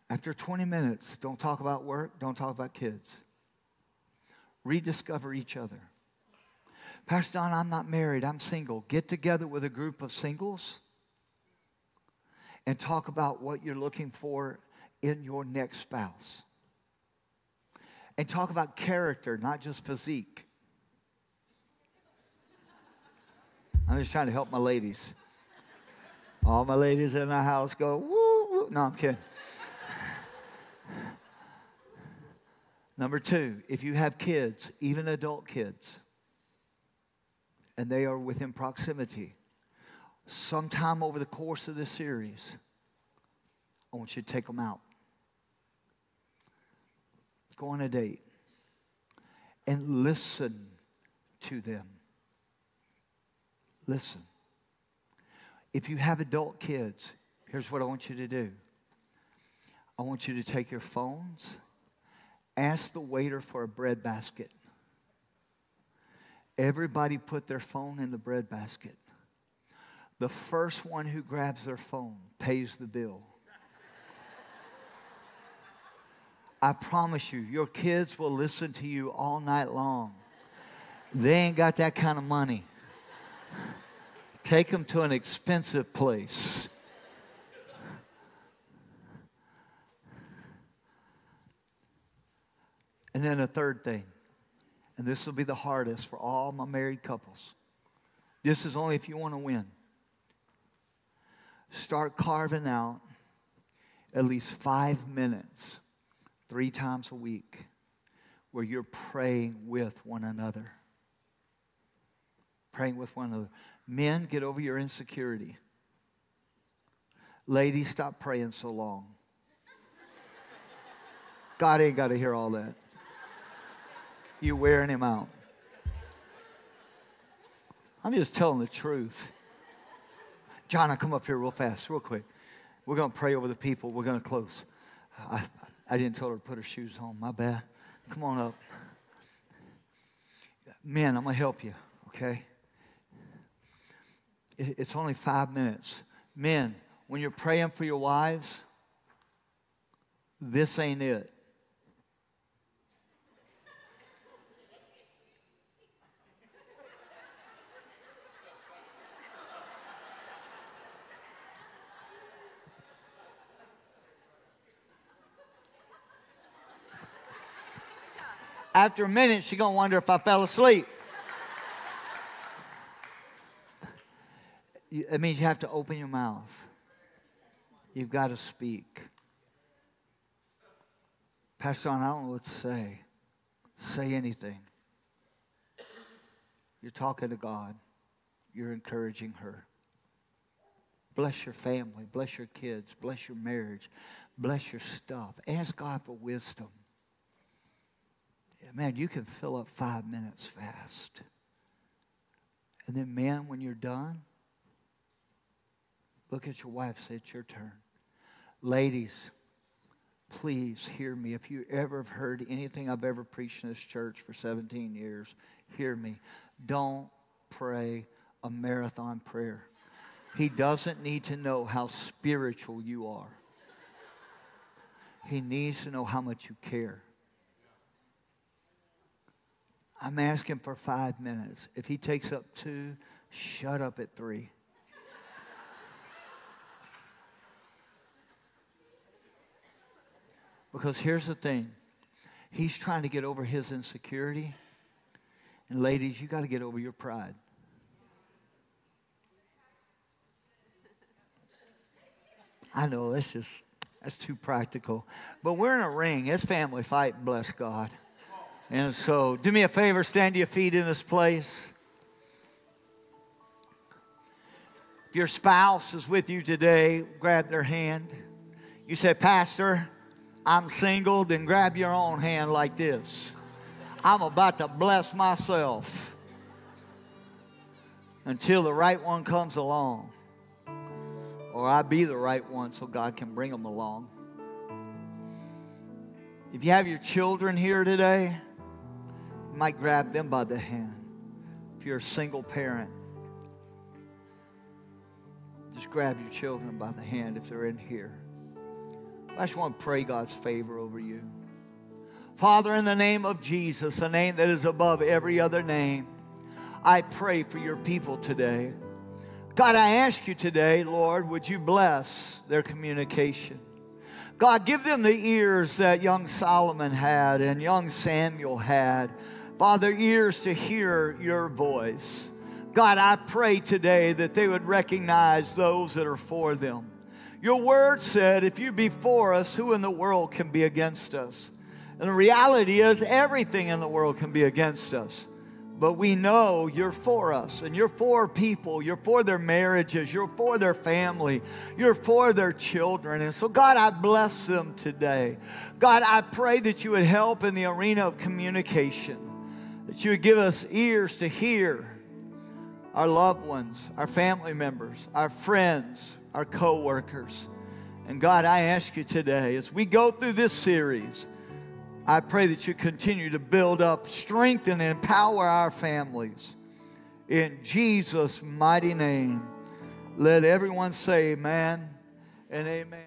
After 20 minutes, don't talk about work, don't talk about kids. Rediscover each other. Pastor Don, I'm not married, I'm single. Get together with a group of singles and talk about what you're looking for in your next spouse. And talk about character, not just physique. I'm just trying to help my ladies. All my ladies in the house go, woo, woo. No, I'm kidding. Number 2, if you have kids, even adult kids, and they are within proximity, sometime over the course of this series, I want you to take them out. Go on a date and listen to them. Listen. If you have adult kids, here's what I want you to do. I want you to take your phones, ask the waiter for a bread basket. Everybody put their phone in the bread basket. The first one who grabs their phone pays the bill. I promise you, your kids will listen to you all night long. They ain't got that kind of money. Take them to an expensive place. And then a third thing, and this will be the hardest for all my married couples. This is only if you want to win. Start carving out at least 5 minutes 3 times a week where you're praying with one another. Praying with one another. Men, get over your insecurity. Ladies, stop praying so long. God ain't got to hear all that. You're wearing him out. I'm just telling the truth. John, I come up here real fast, real quick. We're going to pray over the people. We're going to close. I didn't tell her to put her shoes on. My bad. Come on up. Men, I'm going to help you, okay? It's only 5 minutes. Men, when you're praying for your wives, this ain't it. After a minute, she's going to wonder if I fell asleep. It means you have to open your mouth. You've got to speak. Pastor John, I don't know what to say. Say anything. You're talking to God. You're encouraging her. Bless your family. Bless your kids. Bless your marriage. Bless your stuff. Ask God for wisdom. Man, you can fill up 5 minutes fast. And then, man, when you're done, look at your wife, say, it's your turn. Ladies, please hear me. If you ever have heard anything I've ever preached in this church for 17 years, hear me. Don't pray a marathon prayer. He doesn't need to know how spiritual you are. He needs to know how much you care. I'm asking for 5 minutes. If he takes up 2, shut up at 3. Because here's the thing. He's trying to get over his insecurity. And ladies, you got to get over your pride. I know, that's too practical. But we're in a ring. It's family fight, bless God. And so do me a favor, stand to your feet in this place. If your spouse is with you today, grab their hand. You say, Pastor, I'm single, then grab your own hand like this. I'm about to bless myself until the right one comes along. Or I be the right one so God can bring them along. If you have your children here today, you might grab them by the hand. If you're a single parent, just grab your children by the hand if they're in here. I just want to pray God's favor over you. Father, in the name of Jesus, a name that is above every other name, I pray for your people today. God, I ask you today, Lord, would you bless their communication? God, give them the ears that young Solomon had and young Samuel had. Father, ears to hear your voice. God, I pray today that they would recognize those that are for them. Your word said, if you be for us, who in the world can be against us? And the reality is everything in the world can be against us. But we know you're for us, and you're for people. You're for their marriages. You're for their family. You're for their children. And so, God, I bless them today. God, I pray that you would help in the arena of communication, that you would give us ears to hear our loved ones, our family members, our friends, our co-workers. And God, I ask you today, as we go through this series, I pray that you continue to build up, strengthen, and empower our families. In Jesus' mighty name, let everyone say amen and amen.